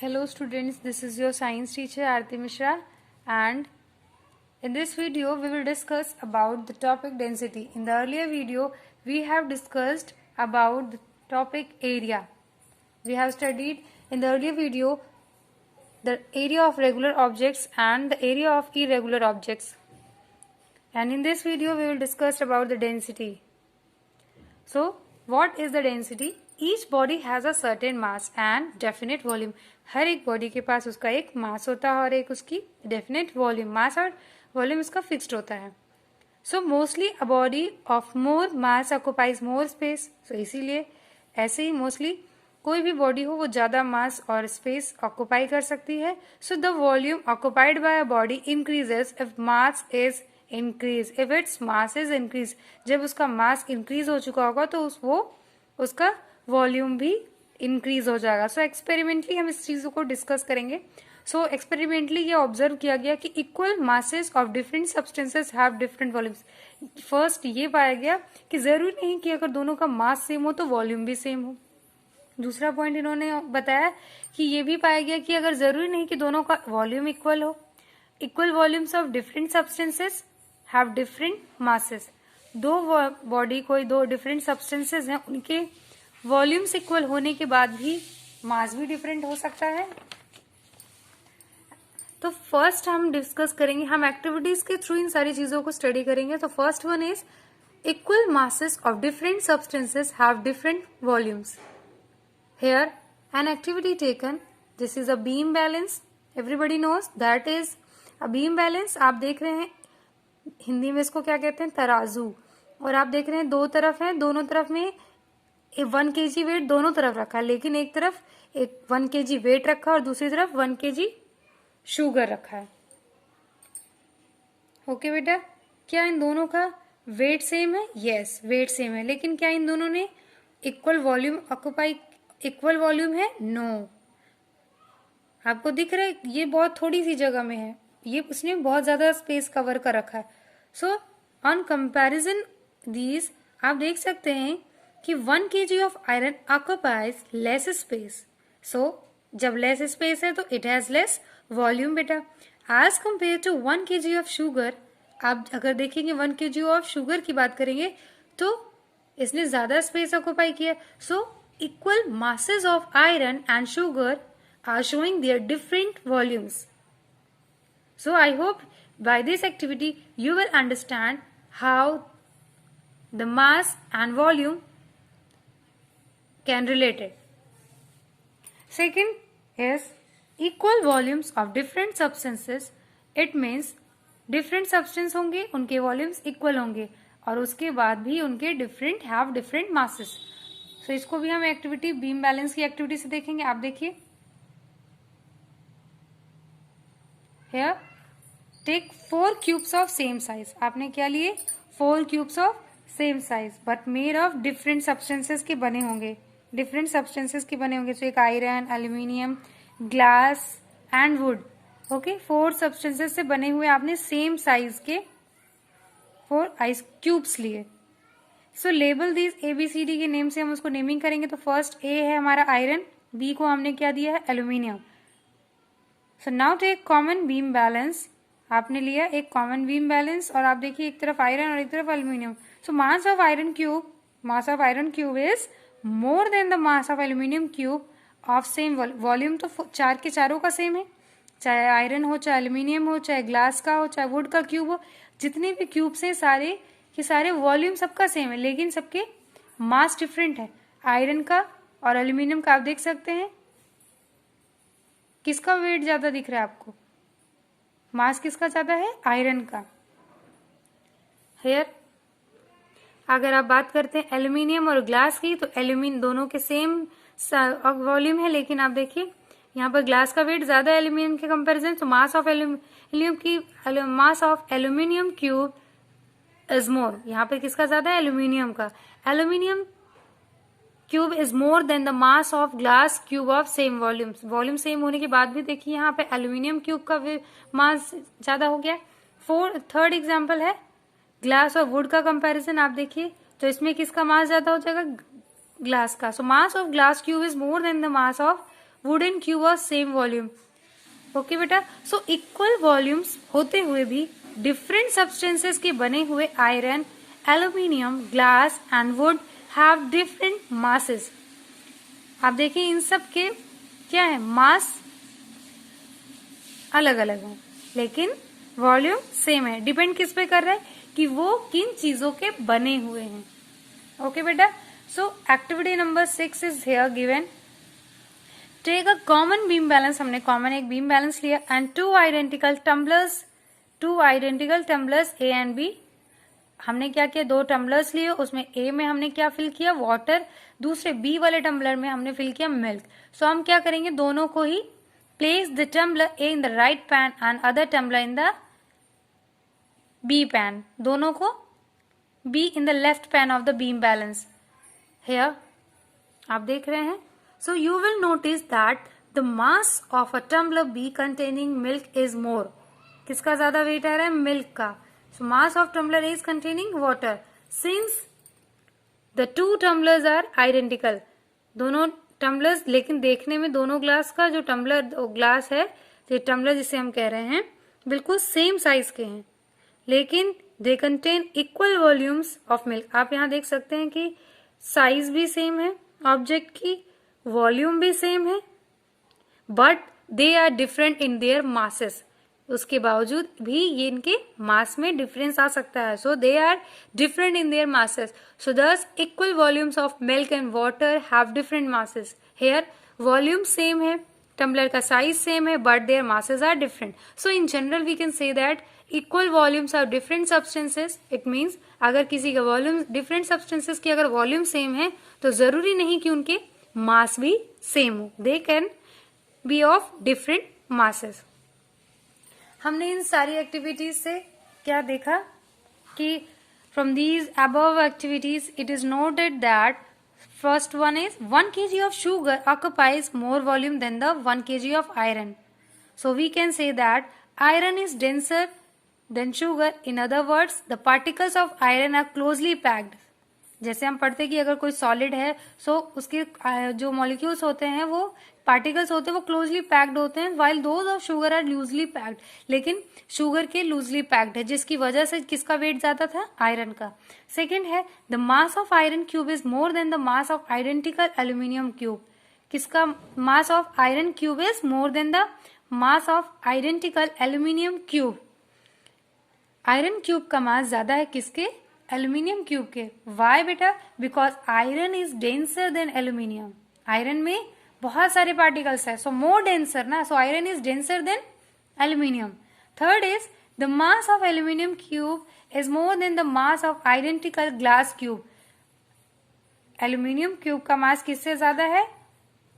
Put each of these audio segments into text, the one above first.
Hello students, this is your science teacher Aarti Mishra, and in this video we will discuss about the topic density. In the earlier video we have discussed about the topic area. We have studied in the earlier video the area of regular objects and the area of irregular objects. And in this video we will discuss about the density. So what is the density? Each body has a certain mass and definite volume. हर एक body के पास उसका एक मास होता है और एक उसकी definite volume. मास और वॉल्यूम इसका फिक्स्ड होता है. So mostly a body of more mass occupies more space. So इसीलिए ऐसे ही मोस्टली कोई भी बॉडी हो वो ज़्यादा मास और स्पेस ऑक्युपाई कर सकती है. So the volume occupied by a body increases if mass is increase. If its mass is increase, जब उसका मास इंक्रीज हो चुका होगा तो उसका वॉल्यूम भी इंक्रीज हो जाएगा. सो एक्सपेरिमेंटली हम इस चीज़ों को डिस्कस करेंगे. सो एक्सपेरिमेंटली ये ऑब्जर्व किया गया कि equal masses of different substances have different volumes. First ये पाया गया कि जरूरी नहीं कि अगर दोनों का मास सेम हो तो वॉल्यूम भी सेम हो. दूसरा पॉइंट इन्होंने बताया कि ये भी पाया गया कि अगर जरूरी नहीं कि दोनों का वॉल्यूम इक्वल हो. Equal volumes of different substances have different masses. दो बॉडी कोई दो डिफरेंट सब्सटेंसेस हैं, उनके वॉल्यूम्स इक्वल होने के बाद भी मास भी डिफरेंट हो सकता है. तो फर्स्ट हम डिस्कस करेंगे, हम एक्टिविटीज के थ्रू इन सारी चीजों को स्टडी करेंगे. तो first one is equal masses of different substances have different volumes. Here an activity taken, this is a beam balance. Everybody knows that is a beam balance. आप देख रहे हैं हिंदी में इसको क्या कहते हैं, तराजू. और आप देख रहे हैं दो तरफ है, दोनों तरफ में 1 kg वेट दोनों तरफ रखा है, लेकिन एक तरफ 1 kg वेट रखा है और दूसरी तरफ 1 kg शुगर रखा है. ओके बेटा, क्या इन दोनों का वेट सेम है? यस, वेट सेम है. लेकिन क्या इन दोनों ने equal volume occupy, equal volume है? नो. आपको दिख रहा है ये बहुत थोड़ी सी जगह में है, ये उसने बहुत ज्यादा स्पेस कवर कर रखा है. सो ऑन कंपैरिजन दीज आप देख सकते हैं कि 1 kg of iron occupies less space. So जब लेस स्पेस है तो इट हैज लेस वॉल्यूम बेटा. As compare to 1 kg of sugar, आप अगर देखेंगे 1 kg ऑफ शुगर की बात करेंगे तो इसने ज्यादा स्पेस ऑक्युपाई किया. So equal masses of iron and sugar are showing their different volumes. So I hope by this activity you will understand how the mass and volume can relate it. Second is equal volumes of different substances. It means different substance होंगे, उनके volumes equal होंगे और उसके बाद भी उनके different have different masses. So इसको भी हम एक्टिविटी बीम बैलेंस की एक्टिविटी से देखेंगे. आप देखिए here take 4 cubes of same size. आपने क्या लिए? 4 cubes of same size but made of different substances के बने होंगे, different substances के बने होंगे. तो एक iron, aluminium, glass and would. Okay, 4 substances से बने हुए आपने सेम साइज के 4 आइस क्यूब्स लिए. सो लेबल दीज ABCD के नेम से हम उसको नेमिंग करेंगे. तो फर्स्ट ए है हमारा आयरन, बी को हमने क्या दिया है? Aluminium. So now take common beam balance. आपने लिया एक कॉमन बीम बैलेंस और आप देखिए एक तरफ आयरन और एक तरफ aluminium. So mass of iron cube is more than the mass of aluminium cube of same volume. तो चार के चारों का सेम है, चाहे आयरन हो, चाहे एल्यूमिनियम हो, चाहे ग्लास का हो, चाहे वुड का क्यूब हो. जितने भी क्यूब्स हैं सारे के सारे वॉल्यूम सबका सेम है, लेकिन सबके मास डिफरेंट है. आयरन का और एल्यूमिनियम का आप देख सकते हैं किसका वेट ज्यादा दिख रहा है आपको? मास किसका ज्यादा है? आयरन का. हेयर अगर आप बात करते हैं एल्यूमिनियम और ग्लास की, तो एल्यूमिनियम दोनों के सेम वॉल्यूम है, लेकिन आप देखिए यहाँ पर ग्लास का वेट ज्यादा है एल्यूमिनियम के कंपैरिजन. तो mass of aluminium cube is मोर. यहाँ पे किसका ज्यादा है? एल्यूमिनियम का. Aluminium cube is more than the mass of glass cube of same volume. Volume same होने के बाद भी देखिए यहाँ पे एल्यूमिनियम क्यूब का मास ज्यादा हो गया. थर्ड एग्जांपल है ग्लास और वुड का कंपैरिजन. आप देखिए तो इसमें किसका मास ज्यादा हो जाएगा? ग्लास का. So mass of glass cube is more than the mass of wooden cube of same volume. Okay बेटा, सो इक्वल वॉल्यूम्स होते हुए भी डिफरेंट सब्सटेंसेस के बने हुए iron, aluminium, glass and would have different masses. आप देखिए इन सब के क्या है, मास अलग अलग है लेकिन वॉल्यूम सेम है। डिपेंड किस पे कर रहा है कि वो किन चीजों के बने हुए हैं। ओके बेटा, so activity number 6 is here given. Take a common beam balance, हमने कॉमन एक बीम बैलेंस लिया and two identical tumblers A and B. हमने क्या किया, 2 टम्बलर्स लिए, उसमें ए में हमने क्या फिल किया, वाटर, दूसरे बी वाले टम्बलर में हमने फिल किया मिल्क। सो हम क्या करेंगे, दोनों को ही place the tumbler A in the right pan and other tumbler in the B pan, दोनों को B in the left pan of the beam balance. Here आप देख रहे हैं, so you will notice that the mass of a tumbler B containing milk is more. किसका ज्यादा weight आ रहा है, मिल्क का। So mass of tumbler is containing water. Since the 2 tumblers are identical, दोनों टम्बलर्स, लेकिन देखने में दोनों ग्लास का जो टम्बलर ग्लास है, ये टम्बलर जिसे हम कह रहे हैं, बिल्कुल सेम साइज के हैं, लेकिन they contain equal volumes of milk. आप यहाँ देख सकते हैं कि साइज भी सेम है ऑब्जेक्ट की, वॉल्यूम भी सेम है, but they are different in their masses. उसके बावजूद भी ये इनके मास में डिफरेंस आ सकता है। So they are different in their masses, so thus equal volumes of milk and water have different masses. Here volume same है, टम्बलर का साइज सेम है, but their masses are different. So in general we can say that equal volumes of different substances. It means अगर किसी का volume, different substances की अगर volume same है तो जरूरी नहीं कि उनके मास भी सेम हो, they can be of different masses. हमने इन सारी एक्टिविटीज से क्या देखा कि from these above activities it is noted that first one is 1 kg of sugar occupies more volume than the 1 kg of iron. So we can say that iron is denser than sugar. In other words, the particles of iron are closely packed. जैसे हम पढ़ते कि अगर कोई solid है सो उसके जो molecules होते हैं, वो पार्टिकल्स होते हैं, वो क्लोजली पैक्ड होते हैं, while those of sugar are loosely packed. लेकिन शुगर के लूजली पैक्ड है, जिसकी वजह से किसका वेट ज्यादा था, आयरन का। सेकेंड है the mass of iron cube is more than the mass of identical aluminium cube. किसका mass of iron cube is more than the mass of identical aluminium cube. Iron cube का mass ज्यादा है किसके, aluminium cube के। Why बेटा, because iron is denser than aluminium. आयरन में बहुत सारे पार्टिकल्स है, सो मोर डेंसर ना, so iron is denser than aluminium. Third is the mass of aluminium cube is more than the mass of identical glass cube. Aluminium cube का मास किससे ज्यादा है,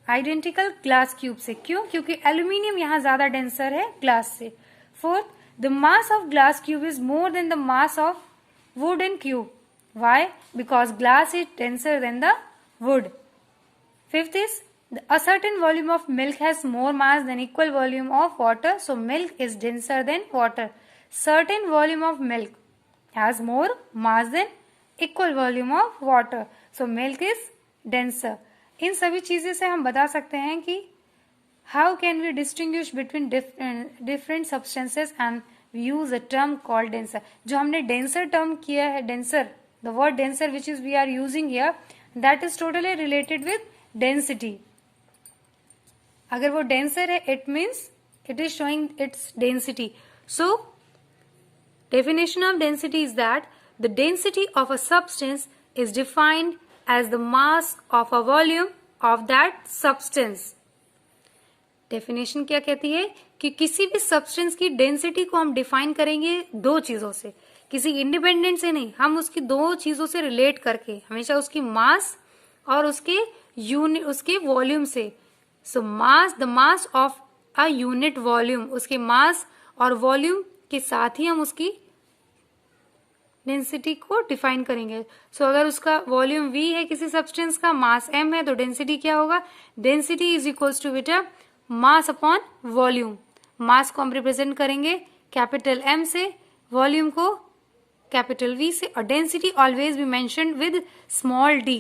आइडेंटिकल ग्लास क्यूब से। क्यों, क्योंकि aluminium यहाँ ज्यादा डेंसर है ग्लास से। Fourth, the mass of glass cube is more than the mass of wooden cube. Why? Because glass is denser than the wood. Fifth is a certain volume of milk has more mass than equal volume of water, so milk is denser than water. Certain volume of milk has more mass than equal volume of water, so milk is denser. इन सभी चीजें से हम बता सकते हैं कि how can we distinguish between different substances and use a term called denser. जो हमने denser term किया है, denser, the word denser which is we are using here, that is totally related with density. अगर वो denser है, it means it is showing its density. So definition of density is that the density of a substance is defined as the mass of a volume of that substance. Definition क्या कहती है कि किसी भी substance की density को हम define करेंगे 2 चीजों से, किसी इंडिपेंडेंट से नहीं, हम उसकी 2 चीजों से रिलेट करके, हमेशा उसकी मास और उसके उसके वॉल्यूम से। So mass, the mass of a unit volume, उसके मास और वॉल्यूम के साथ ही हम उसकी डेंसिटी को डिफाइन करेंगे। सो अगर उसका वॉल्यूम v है किसी सब्सटेंस का, मास m है, तो डेंसिटी क्या होगा, डेंसिटी इज इक्वल्स टू बेटा मास अपॉन वॉल्यूम। मास को हम रिप्रेजेंट करेंगे कैपिटल M से, वॉल्यूम को कैपिटल V से, और density always be mentioned with small d.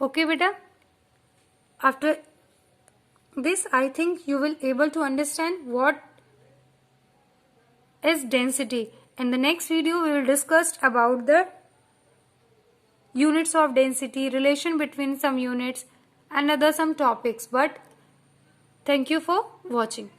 Okay बेटा, after this, I think you will able to understand what is density. In the next video, we will discuss about the units of density, relation between some units, and other some topics. But thank you for watching.